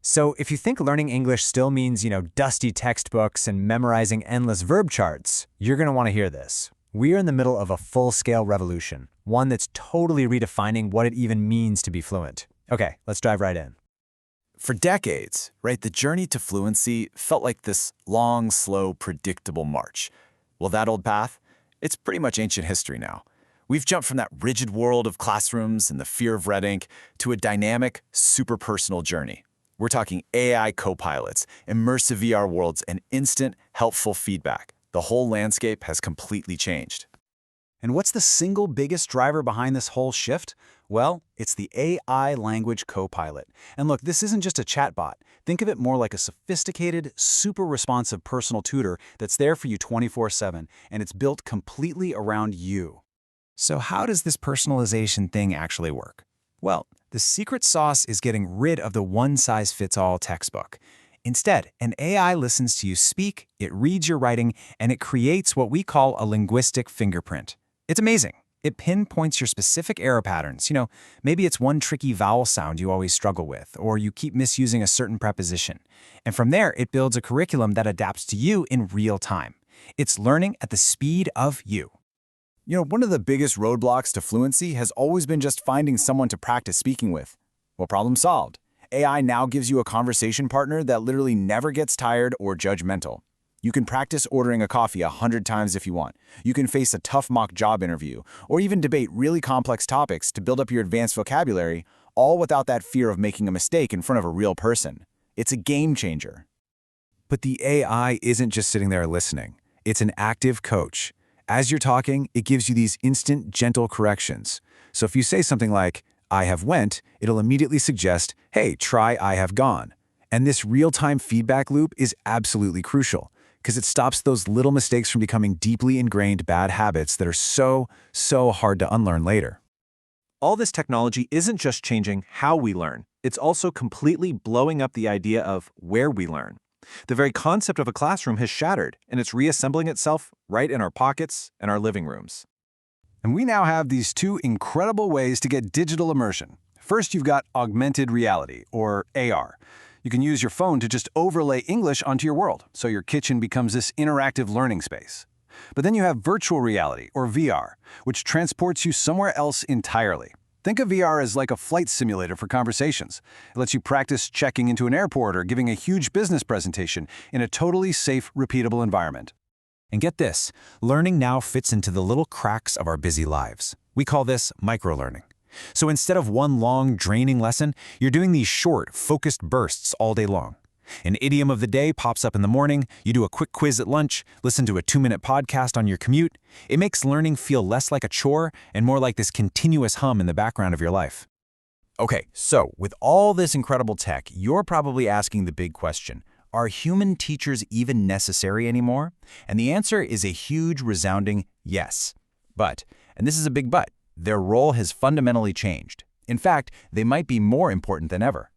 So if you think learning English still means, dusty textbooks and memorizing endless verb charts, you're going to want to hear this. We are in the middle of a full-scale revolution, one that's totally redefining what it even means to be fluent. Okay, let's dive right in. For decades, right, the journey to fluency felt like this long, slow, predictable march. Well, that old path? It's pretty much ancient history now. We've jumped from that rigid world of classrooms and the fear of red ink to a dynamic, super-personal journey. We're talking AI co-pilots, immersive VR worlds, and instant, helpful feedback. The whole landscape has completely changed. And what's the single biggest driver behind this whole shift? Well, it's the AI language co-pilot. And look, this isn't just a chatbot. Think of it more like a sophisticated, super responsive personal tutor that's there for you 24/7, and it's built completely around you. So how does this personalization thing actually work? Well, the secret sauce is getting rid of the one-size-fits-all textbook. Instead, an AI listens to you speak, it reads your writing, and it creates what we call a linguistic fingerprint. It's amazing. It pinpoints your specific error patterns. Maybe it's one tricky vowel sound you always struggle with, or you keep misusing a certain preposition. And from there, it builds a curriculum that adapts to you in real time. It's learning at the speed of you. One of the biggest roadblocks to fluency has always been just finding someone to practice speaking with. Well, problem solved. AI now gives you a conversation partner that literally never gets tired or judgmental. You can practice ordering a coffee 100 times if you want. You can face a tough mock job interview, or even debate really complex topics to build up your advanced vocabulary, all without that fear of making a mistake in front of a real person. It's a game changer. But the AI isn't just sitting there listening. It's an active coach. As you're talking, it gives you these instant, gentle corrections. So if you say something like, "I have went," it'll immediately suggest, "Hey, try I have gone." And this real-time feedback loop is absolutely crucial, because it stops those little mistakes from becoming deeply ingrained bad habits that are so hard to unlearn later. All this technology isn't just changing how we learn, it's also completely blowing up the idea of where we learn. The very concept of a classroom has shattered, and it's reassembling itself right in our pockets and our living rooms. And we now have these two incredible ways to get digital immersion. First, you've got augmented reality, or AR. You can use your phone to just overlay English onto your world, so your kitchen becomes this interactive learning space. But then you have virtual reality, or VR, which transports you somewhere else entirely. Think of VR as like a flight simulator for conversations. It lets you practice checking into an airport or giving a huge business presentation in a totally safe, repeatable environment. And get this, learning now fits into the little cracks of our busy lives. We call this microlearning. So instead of one long, draining lesson, you're doing these short, focused bursts all day long. An idiom of the day pops up in the morning, you do a quick quiz at lunch, listen to a 2-minute podcast on your commute. It makes learning feel less like a chore and more like this continuous hum in the background of your life. Okay, so with all this incredible tech, you're probably asking the big question, are human teachers even necessary anymore? And the answer is a huge, resounding yes. But, and this is a big but, their role has fundamentally changed. In fact, they might be more important than ever.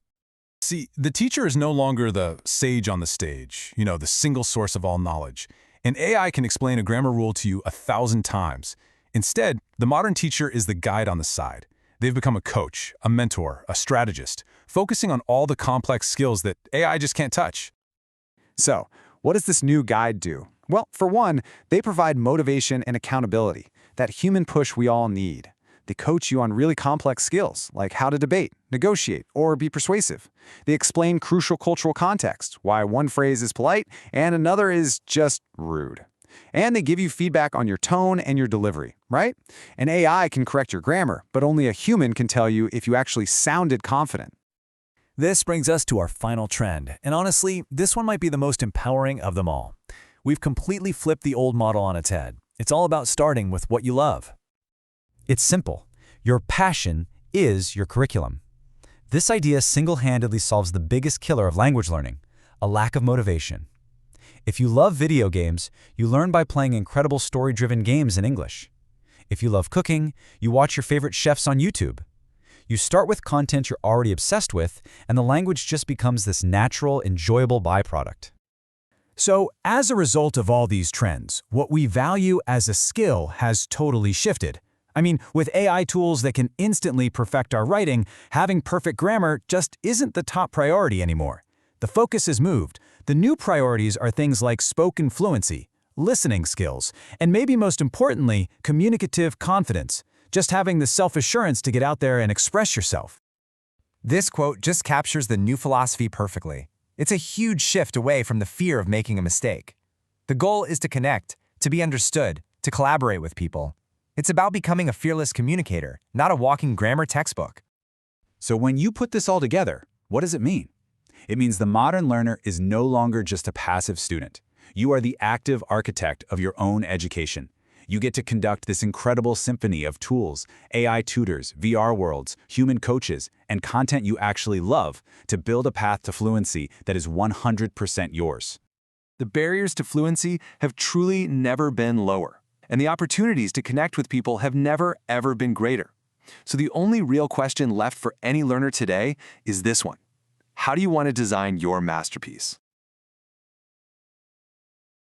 See, the teacher is no longer the sage on the stage, the single source of all knowledge. An AI can explain a grammar rule to you 1,000 times. Instead, the modern teacher is the guide on the side. They've become a coach, a mentor, a strategist, focusing on all the complex skills that AI just can't touch. So, what does this new guide do? Well, for one, they provide motivation and accountability, that human push we all need. They coach you on really complex skills, like how to debate, negotiate, or be persuasive. They explain crucial cultural context, why one phrase is polite and another is just rude. And they give you feedback on your tone and your delivery, right? An AI can correct your grammar, but only a human can tell you if you actually sounded confident. This brings us to our final trend, and honestly, this one might be the most empowering of them all. We've completely flipped the old model on its head. It's all about starting with what you love. It's simple. Your passion is your curriculum. This idea single-handedly solves the biggest killer of language learning, a lack of motivation. If you love video games, you learn by playing incredible story-driven games in English. If you love cooking, you watch your favorite chefs on YouTube. You start with content you're already obsessed with, and the language just becomes this natural, enjoyable byproduct. So, as a result of all these trends, what we value as a skill has totally shifted. I mean, with AI tools that can instantly perfect our writing, having perfect grammar just isn't the top priority anymore. The focus has moved. The new priorities are things like spoken fluency, listening skills, and maybe most importantly, communicative confidence, just having the self-assurance to get out there and express yourself. This quote just captures the new philosophy perfectly. It's a huge shift away from the fear of making a mistake. The goal is to connect, to be understood, to collaborate with people. It's about becoming a fearless communicator, not a walking grammar textbook. So when you put this all together, what does it mean? It means the modern learner is no longer just a passive student. You are the active architect of your own education. You get to conduct this incredible symphony of tools, AI tutors, VR worlds, human coaches, and content you actually love to build a path to fluency that is 100% yours. The barriers to fluency have truly never been lower, and the opportunities to connect with people have never, ever been greater. So the only real question left for any learner today is this one. How do you want to design your masterpiece?